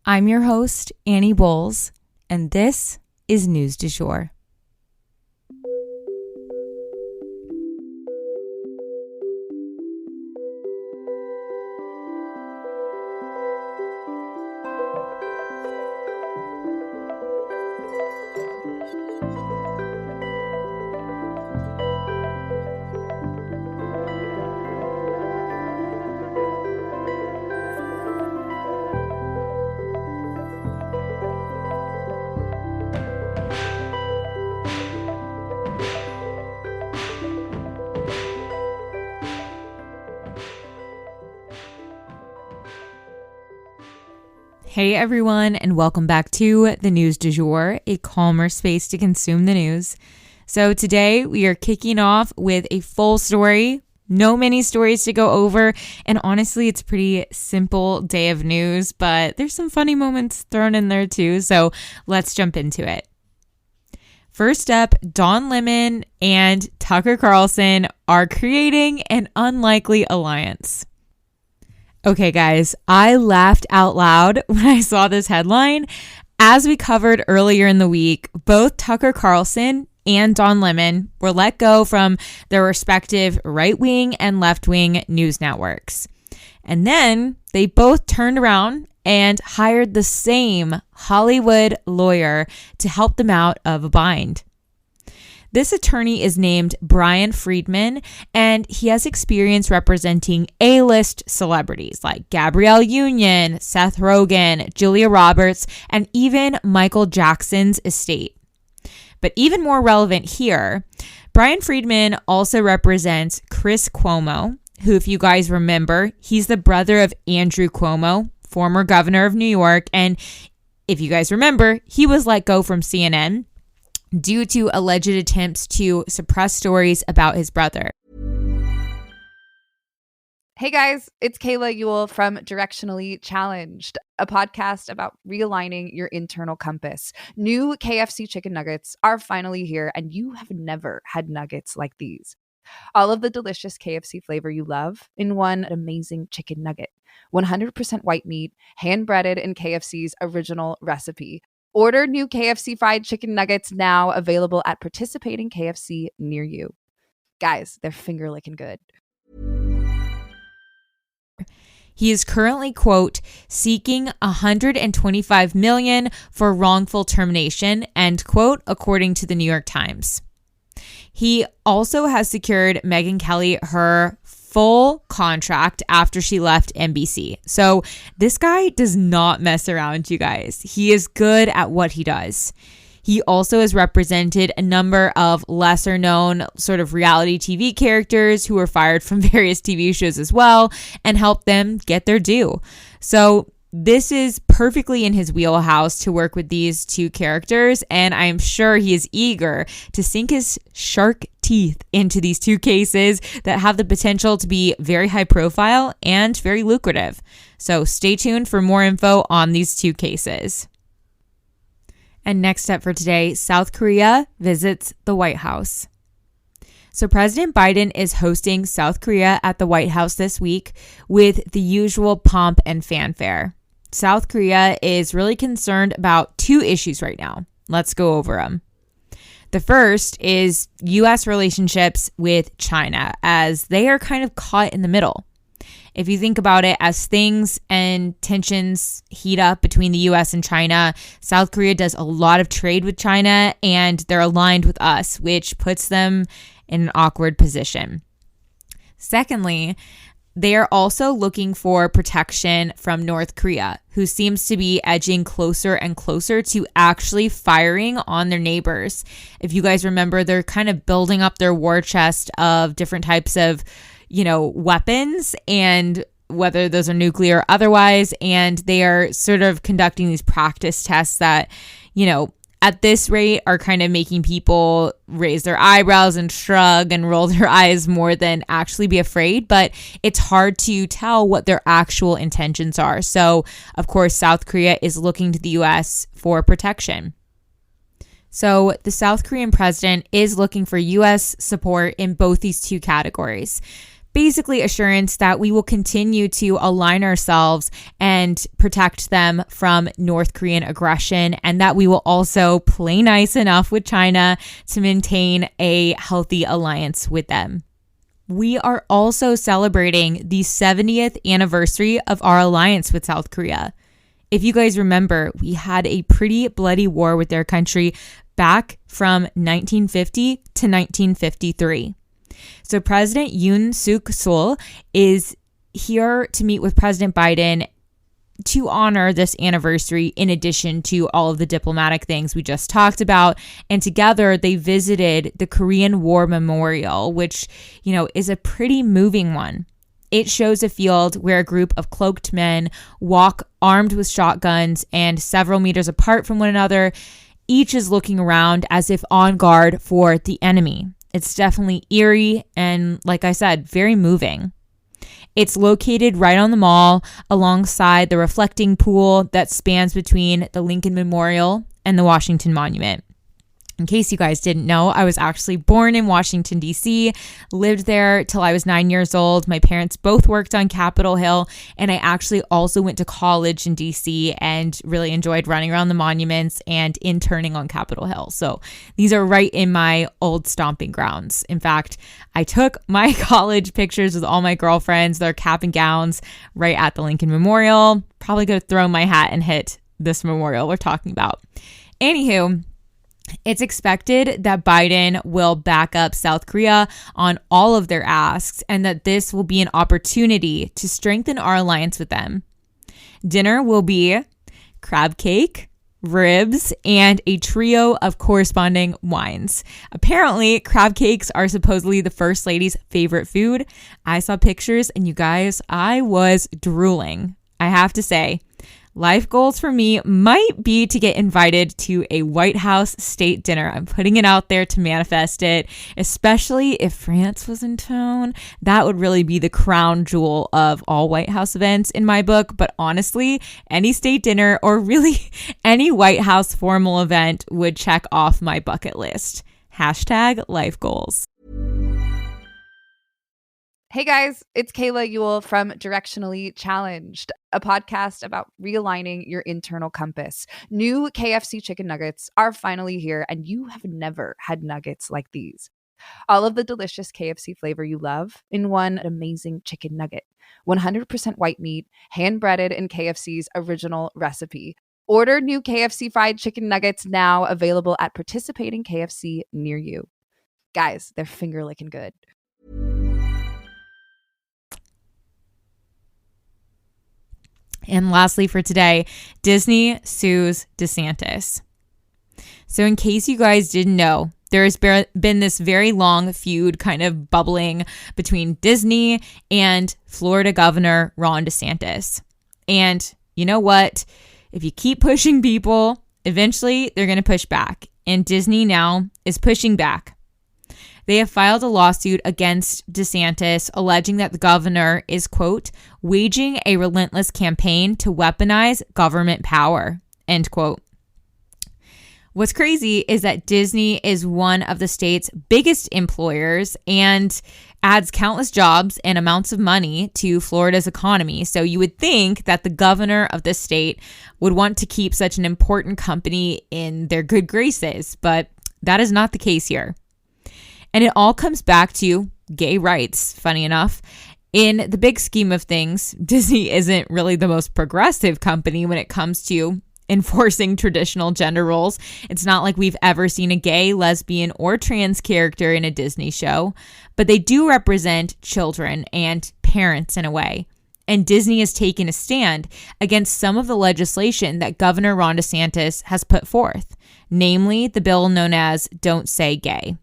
I'm your host, Annie Bowles, and this is News du Jour. Hey everyone, and welcome back to the News du Jour, a calmer space to consume the news. So today we are kicking off with a full story, no mini stories to go over, and honestly it's a pretty simple day of news, but there's some funny moments thrown in there too, so let's jump into it. First up, Don Lemon and Tucker Carlson are creating an unlikely alliance. Okay, guys, I laughed out loud when I saw this headline. As we covered earlier in the week, both Tucker Carlson and Don Lemon were let go from their respective right-wing and left-wing news networks. And then they both turned around and hired the same Hollywood lawyer to help them out of a bind. This attorney is named Brian Friedman, and he has experience representing A-list celebrities like Gabrielle Union, Seth Rogen, Julia Roberts, and even Michael Jackson's estate. But even more relevant here, Brian Friedman also represents Chris Cuomo, who, if you guys remember, he's the brother of Andrew Cuomo, former governor of New York, and if you guys remember, he was let go from CNN due to alleged attempts to suppress stories about his brother. Hey guys, it's Kayla Ewell from Directionally Challenged, a podcast about realigning your internal compass. New KFC chicken nuggets are finally here, and you have never had nuggets like these. All of the delicious KFC flavor you love in one amazing chicken nugget. 100% white meat, hand-breaded in KFC's original recipe. Order new KFC fried chicken nuggets now, available at participating KFC near you. Guys, they're finger-licking good. He is currently, quote, seeking $125 million for wrongful termination, end quote, according to the New York Times. He also has secured Megyn Kelly her full contract after she left NBC. So this guy does not mess around, you guys. He is good at what he does. He also has represented a number of lesser known sort of reality TV characters who were fired from various TV shows as well and helped them get their due. So this is perfectly in his wheelhouse to work with these two characters, and I am sure he is eager to sink his shark teeth into these two cases that have the potential to be very high profile and very lucrative. So stay tuned for more info on these two cases. And next up for today, South Korea visits the White House. So President Biden is hosting South Korea at the White House this week with the usual pomp and fanfare. South Korea is really concerned about two issues right now. Let's go over them. The first is U.S. relationships with China, as they are kind of caught in the middle. If you think about it, as things and tensions heat up between the U.S. and China, South Korea does a lot of trade with China, and they're aligned with us, which puts them in an awkward position. Secondly, they are also looking for protection from North Korea, who seems to be edging closer and closer to actually firing on their neighbors. If you guys remember, they're kind of building up their war chest of different types of, weapons, and whether those are nuclear or otherwise, and they are sort of conducting these practice tests that, at this rate are kind of making people raise their eyebrows and shrug and roll their eyes more than actually be afraid. But it's hard to tell what their actual intentions are. So, of course, South Korea is looking to the U.S. for protection. So the South Korean president is looking for U.S. support in both these two categories. basically assurance that we will continue to align ourselves and protect them from North Korean aggression, and that we will also play nice enough with China to maintain a healthy alliance with them. We are also celebrating the 70th anniversary of our alliance with South Korea. If you guys remember, we had a pretty bloody war with their country back from 1950 to 1953. So President Yoon Suk-yeol is here to meet with President Biden to honor this anniversary, in addition to all of the diplomatic things we just talked about. And together they visited the Korean War Memorial, which, is a pretty moving one. It shows a field where a group of cloaked men walk armed with shotguns and several meters apart from one another. Each is looking around as if on guard for the enemy. It's definitely eerie and, like I said, very moving. It's located right on the mall alongside the reflecting pool that spans between the Lincoln Memorial and the Washington Monument. In case you guys didn't know, I was actually born in Washington, D.C., lived there till I was 9 years old. My parents both worked on Capitol Hill, and I actually also went to college in D.C. and really enjoyed running around the monuments and interning on Capitol Hill. So these are right in my old stomping grounds. In fact, I took my college pictures with all my girlfriends, their cap and gowns, right at the Lincoln Memorial. Probably going to throw my hat and hit this memorial we're talking about. Anywho, it's expected that Biden will back up South Korea on all of their asks, and that this will be an opportunity to strengthen our alliance with them. Dinner will be crab cake, ribs, and a trio of corresponding wines. Apparently, crab cakes are supposedly the First Lady's favorite food. I saw pictures, and you guys, I was drooling. I have to say, life goals for me might be to get invited to a White House state dinner. I'm putting it out there to manifest it, especially if France was in town. That would really be the crown jewel of all White House events in my book. But honestly, any state dinner or really any White House formal event would check off my bucket list. #life goals. Hey guys, it's Kayla Ewell from Directionally Challenged, a podcast about realigning your internal compass. New KFC chicken nuggets are finally here, and you have never had nuggets like these. All of the delicious KFC flavor you love in one amazing chicken nugget. 100% white meat, hand-breaded in KFC's original recipe. Order new KFC fried chicken nuggets now, available at participating KFC near you. Guys, they're finger-licking good. And lastly for today, Disney sues DeSantis. So in case you guys didn't know, there has been this very long feud kind of bubbling between Disney and Florida Governor Ron DeSantis. And you know what? If you keep pushing people, eventually they're going to push back. And Disney now is pushing back. They have filed a lawsuit against DeSantis, alleging that the governor is, quote, waging a relentless campaign to weaponize government power, end quote. What's crazy is that Disney is one of the state's biggest employers and adds countless jobs and amounts of money to Florida's economy. So you would think that the governor of the state would want to keep such an important company in their good graces, but that is not the case here. And it all comes back to gay rights, funny enough. In the big scheme of things, Disney isn't really the most progressive company when it comes to enforcing traditional gender roles. It's not like we've ever seen a gay, lesbian, or trans character in a Disney show, but they do represent children and parents in a way. And Disney has taken a stand against some of the legislation that Governor Ron DeSantis has put forth, namely the bill known as Don't Say Gay.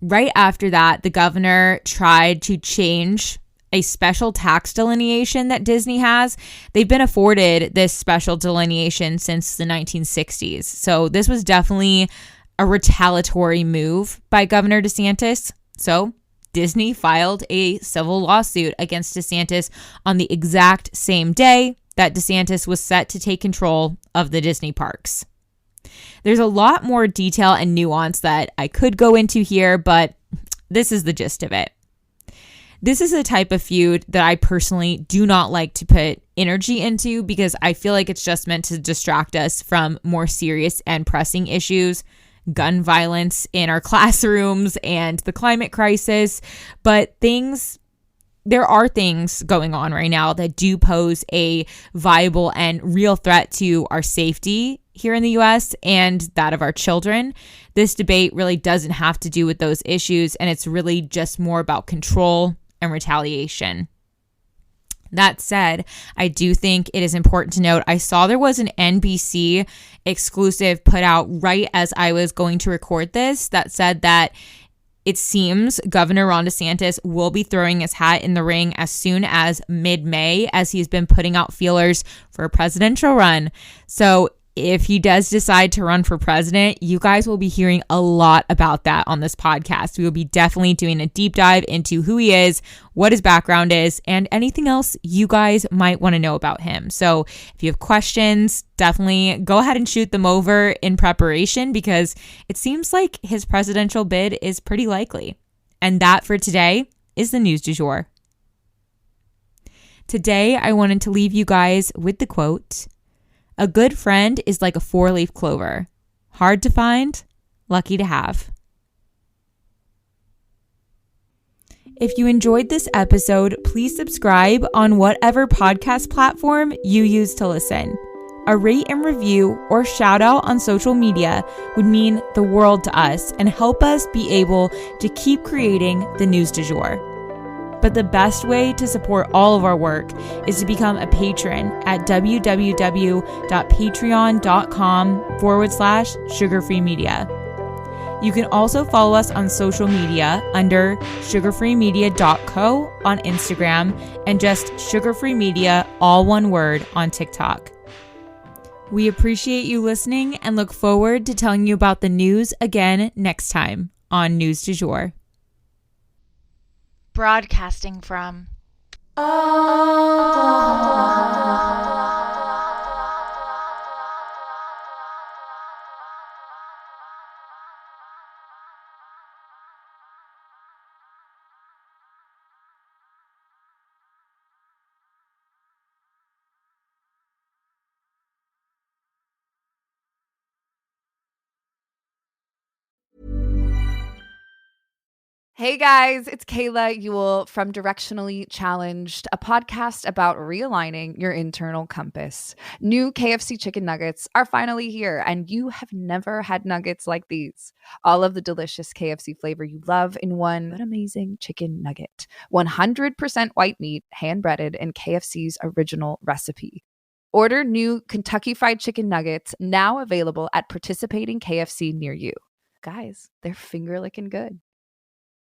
Right after that, the governor tried to change a special tax delineation that Disney has. They've been afforded this special delineation since the 1960s. So this was definitely a retaliatory move by Governor DeSantis. So Disney filed a civil lawsuit against DeSantis on the exact same day that DeSantis was set to take control of the Disney parks. There's a lot more detail and nuance that I could go into here, but this is the gist of it. This is a type of feud that I personally do not like to put energy into because I feel like it's just meant to distract us from more serious and pressing issues, gun violence in our classrooms and the climate crisis. But there are things going on right now that do pose a viable and real threat to our safety here in the US and that of our children. This debate really doesn't have to do with those issues, and it's really just more about control and retaliation. That said, I do think it is important to note, I saw there was an NBC exclusive put out right as I was going to record this that said that it seems Governor Ron DeSantis will be throwing his hat in the ring as soon as mid-May, as he's been putting out feelers for a presidential run. So if he does decide to run for president, you guys will be hearing a lot about that on this podcast. We will be definitely doing a deep dive into who he is, what his background is, and anything else you guys might want to know about him. So if you have questions, definitely go ahead and shoot them over in preparation because it seems like his presidential bid is pretty likely. And that for today is the news du jour. Today, I wanted to leave you guys with the quote, "A good friend is like a four-leaf clover. Hard to find, lucky to have." If you enjoyed this episode, please subscribe on whatever podcast platform you use to listen. A rate and review or shout out on social media would mean the world to us and help us be able to keep creating the news du jour. But the best way to support all of our work is to become a patron at www.patreon.com/sugarfree media. You can also follow us on social media under sugarfreemedia.co on Instagram and just sugarfree media, all one word, on TikTok. We appreciate you listening and look forward to telling you about the news again next time on News du Jour. Broadcasting from Hey guys, it's Kayla Ewell from Directionally Challenged, a podcast about realigning your internal compass. New KFC chicken nuggets are finally here, and you have never had nuggets like these. All of the delicious KFC flavor you love in one amazing chicken nugget. 100% white meat, hand-breaded in KFC's original recipe. Order new Kentucky Fried Chicken nuggets now available at participating KFC near you. Guys, they're finger-licking good.